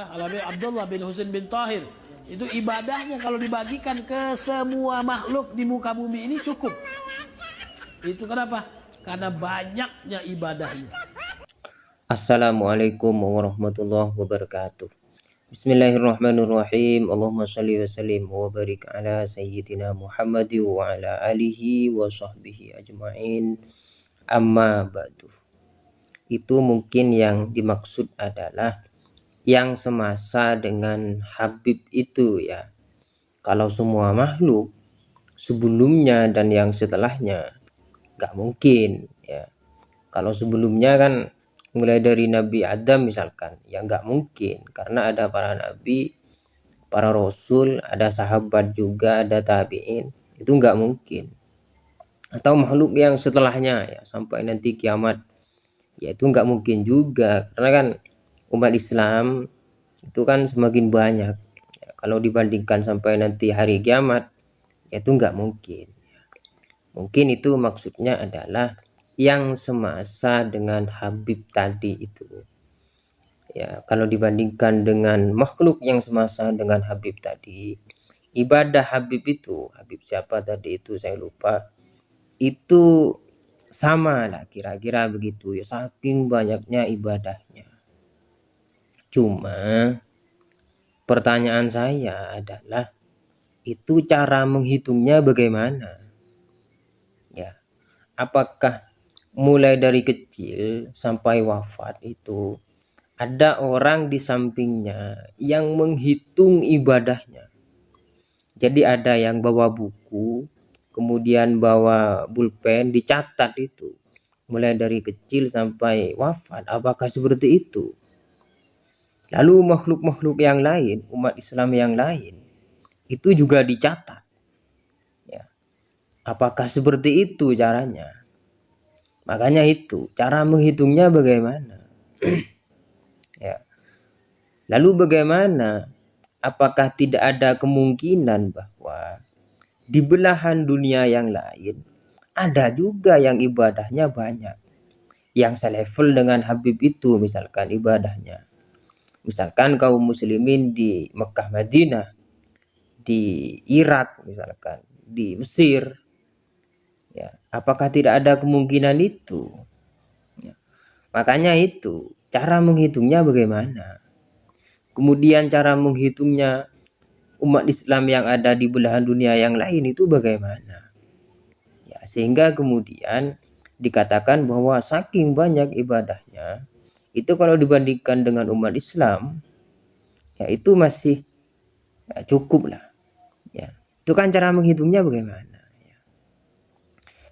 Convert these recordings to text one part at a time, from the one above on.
Alawi Abdullah bin Husain bin Tahir. Itu ibadahnya kalau dibagikan ke semua makhluk di muka bumi ini cukup. Itu kenapa? Karena banyaknya ibadahnya. Assalamualaikum warahmatullahi wabarakatuh. Bismillahirrahmanirrahim. Allahumma shalli wa sallim wa barik ala sayyidina Muhammad wa ala alihi wa sahbihi ajma'in. Amma ba'du. Itu mungkin yang dimaksud adalah yang semasa dengan Habib itu ya. Kalau semua makhluk sebelumnya dan yang setelahnya nggak mungkin ya. Kalau sebelumnya kan mulai dari Nabi Adam misalkan, ya nggak mungkin karena ada para nabi, para rasul, ada sahabat juga, ada tabi'in, itu nggak mungkin. Atau makhluk yang setelahnya ya sampai nanti kiamat, ya itu nggak mungkin juga karena kan umat Islam itu kan semakin banyak ya, kalau dibandingkan sampai nanti hari kiamat ya itu nggak mungkin. Mungkin itu maksudnya adalah yang semasa dengan Habib tadi itu ya. Kalau dibandingkan dengan makhluk yang semasa dengan Habib tadi, ibadah Habib itu, Habib siapa tadi itu saya lupa, itu sama lah kira-kira begitu ya, saking banyaknya ibadahnya. Cuma pertanyaan saya adalah itu cara menghitungnya bagaimana ya? Apakah mulai dari kecil sampai wafat itu ada orang di sampingnya yang menghitung ibadahnya? Jadi ada yang bawa buku, kemudian bawa pulpen, dicatat itu mulai dari kecil sampai wafat. Apakah seperti itu? Lalu makhluk-makhluk yang lain, umat Islam yang lain, itu juga dicatat ya. Apakah seperti itu caranya? Makanya itu cara menghitungnya bagaimana ya. Lalu bagaimana, apakah tidak ada kemungkinan bahwa di belahan dunia yang lain ada juga yang ibadahnya banyak, yang selevel dengan Habib itu misalkan ibadahnya, misalkan kaum muslimin di Mekah Madinah, di Irak misalkan, di Mesir ya, apakah tidak ada kemungkinan itu ya. Makanya itu cara menghitungnya bagaimana, kemudian cara menghitungnya umat Islam yang ada di belahan dunia yang lain itu bagaimana ya, sehingga kemudian dikatakan bahwa saking banyak ibadahnya itu kalau dibandingkan dengan umat Islam ya itu masih ya, cukup lah ya. Itu kan cara menghitungnya bagaimana ya.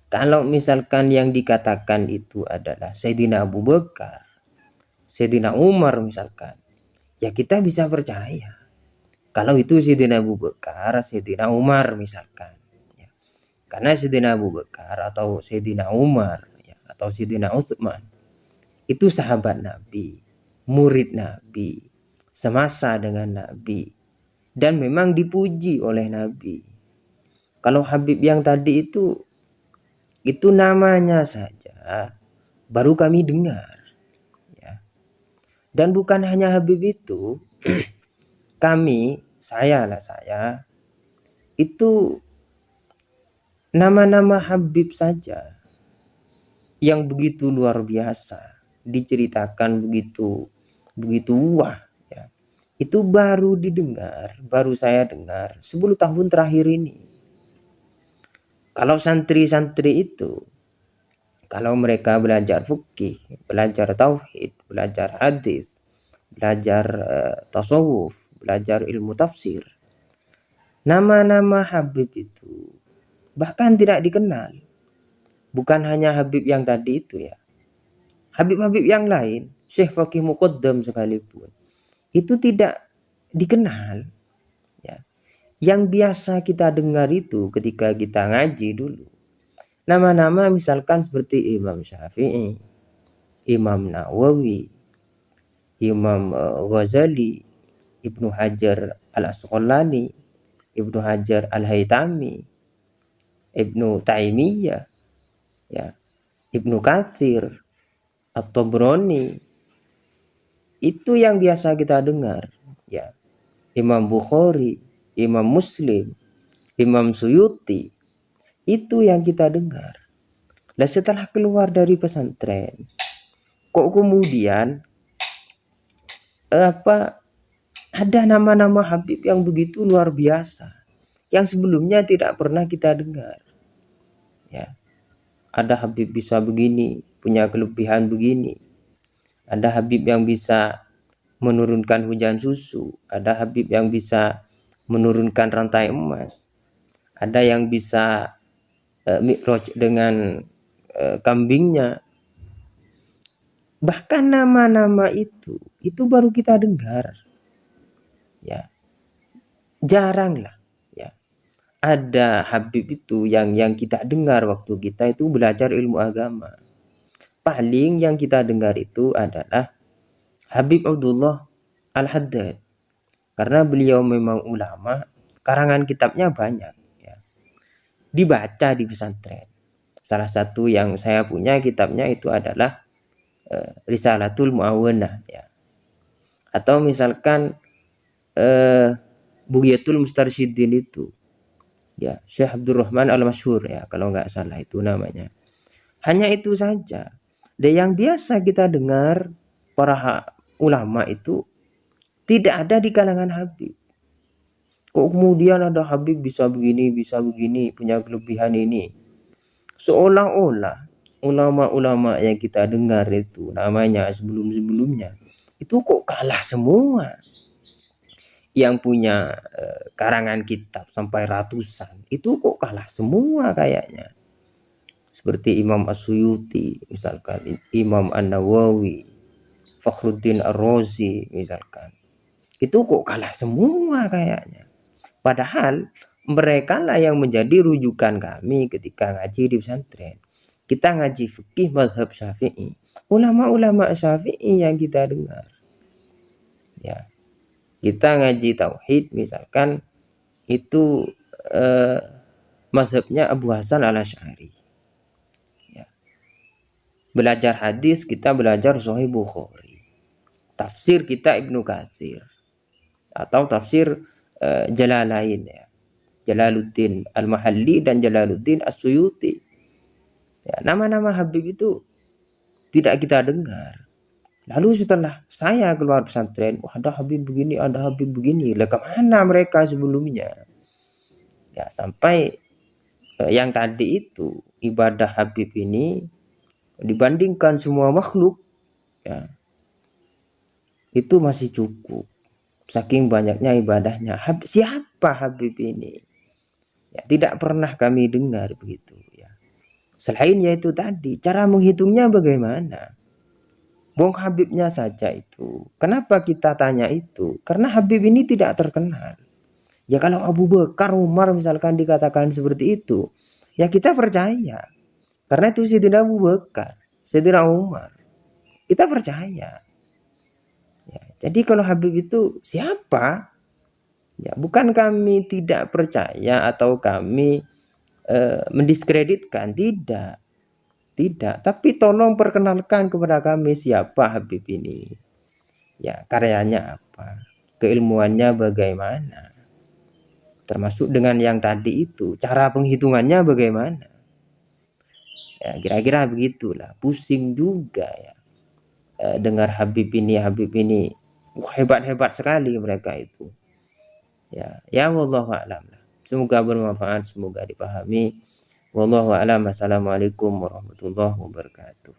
Kalau misalkan yang dikatakan itu adalah Sayyidina Abu Bakar, Sayyidina Umar misalkan, ya kita bisa percaya kalau itu Sayyidina Abu Bakar, Sayyidina Umar misalkan ya. Karena Sayyidina Abu Bakar atau Sayyidina Umar ya, atau Sayyidina Utsman itu sahabat Nabi, murid Nabi, semasa dengan Nabi, dan memang dipuji oleh Nabi. Kalau Habib yang tadi itu namanya saja baru kami dengar ya. Dan bukan hanya Habib itu, saya itu nama-nama Habib saja yang begitu luar biasa diceritakan begitu wah ya. Itu baru saya dengar 10 tahun terakhir ini. Kalau santri-santri itu, kalau mereka belajar fikih, belajar tauhid, belajar hadis, belajar tasawuf, belajar ilmu tafsir, nama-nama Habib itu bahkan tidak dikenal. Bukan hanya Habib yang tadi itu ya, Habib-habib yang lain, Syekh Faqih Muqaddam sekalipun, itu tidak dikenal ya. Yang biasa kita dengar itu ketika kita ngaji dulu, nama-nama misalkan seperti Imam Syafi'i, Imam Nawawi, Imam Ghazali, Ibnu Hajar Al-Asqalani, Ibnu Hajar Al-Haytami, Ibnu Taimiyah ya, Ibnu Katsir, At-Tabrani, Itu yang biasa kita dengar, ya. Imam Bukhari, Imam Muslim, Imam Suyuti, itu yang kita dengar. Dan setelah keluar dari pesantren, kok kemudian ada nama-nama Habib yang begitu luar biasa, yang sebelumnya tidak pernah kita dengar. Ya, ada Habib bisa begini, punya kelebihan begini. Ada Habib yang bisa menurunkan hujan susu, ada Habib yang bisa menurunkan rantai emas, ada yang bisa mi'raj dengan kambingnya. Bahkan nama-nama itu baru kita dengar, ya. Jarang lah, ya, ada Habib itu yang kita dengar waktu kita itu belajar ilmu agama. Paling yang kita dengar itu adalah Habib Abdullah Al-Haddad, karena beliau memang ulama, karangan kitabnya banyak, ya, dibaca di pesantren. Salah satu yang saya punya kitabnya itu adalah Risalatul Mu'awanah, ya. Atau misalkan Bughyatul Mustarsyidin itu, ya, Syekh Abdurrahman Al-Masyhur, ya, kalau nggak salah itu namanya. Hanya itu saja. Dan yang biasa kita dengar para ulama itu tidak ada di kalangan Habib. Kok kemudian ada Habib bisa begini, punya kelebihan ini. Seolah-olah ulama-ulama yang kita dengar itu namanya sebelum-sebelumnya itu kok kalah semua. Yang punya karangan kitab sampai ratusan itu kok kalah semua kayaknya. Seperti Imam As-Suyuti, misalkan Imam An-Nawawi, Fakhruddin Ar-Razi misalkan. Itu kok kalah semua kayaknya. Padahal mereka lah yang menjadi rujukan kami ketika ngaji di pesantren. Kita ngaji fikih mazhab Syafi'i. Ulama-ulama Syafi'i yang kita dengar. Ya. Kita ngaji tauhid misalkan itu mazhabnya Abu Hasan Al-Asy'ari. Ya. Belajar hadis kita belajar Sahih Bukhari. Tafsir kita Ibnu Katsir atau tafsir Jalalain, ya. Jalaluddin Al-Mahalli dan Jalaluddin As-Suyuti. Ya, nama-nama Habib itu tidak kita dengar. Lalu setelah saya keluar pesantren, wah, ada Habib begini, ada Habib begini. Lah kemana mereka sebelumnya? Ya, sampai yang tadi itu ibadah Habib ini dibandingkan semua makhluk, ya, itu masih cukup. Saking banyaknya ibadahnya. Siapa Habib ini? Ya, tidak pernah kami dengar begitu, ya. Selain yaitu tadi, cara menghitungnya bagaimana? Bong Habibnya saja itu. Kenapa kita tanya itu? Karena Habib ini tidak terkenal. Ya kalau Abu Bakar, Umar misalkan dikatakan seperti itu, ya kita percaya. Karena itu Sayyidina Abu Bakar, Sayyidina Umar. Kita percaya. Ya, jadi kalau Habib itu siapa? Ya, bukan kami tidak percaya atau kami mendiskreditkan, tidak. Tidak, tapi tolong perkenalkan kepada kami siapa Habib ini. Ya, karyanya apa? Keilmuannya bagaimana? Termasuk dengan yang tadi itu, cara penghitungannya bagaimana? Ya, kira-kira begitulah. Pusing juga, ya. Dengar Habib ini. Wah, hebat-hebat sekali mereka itu. Ya, wallahu a'lam. Semoga bermanfaat, semoga dipahami. Wallahu a'lam. Assalamualaikum warahmatullahi wabarakatuh.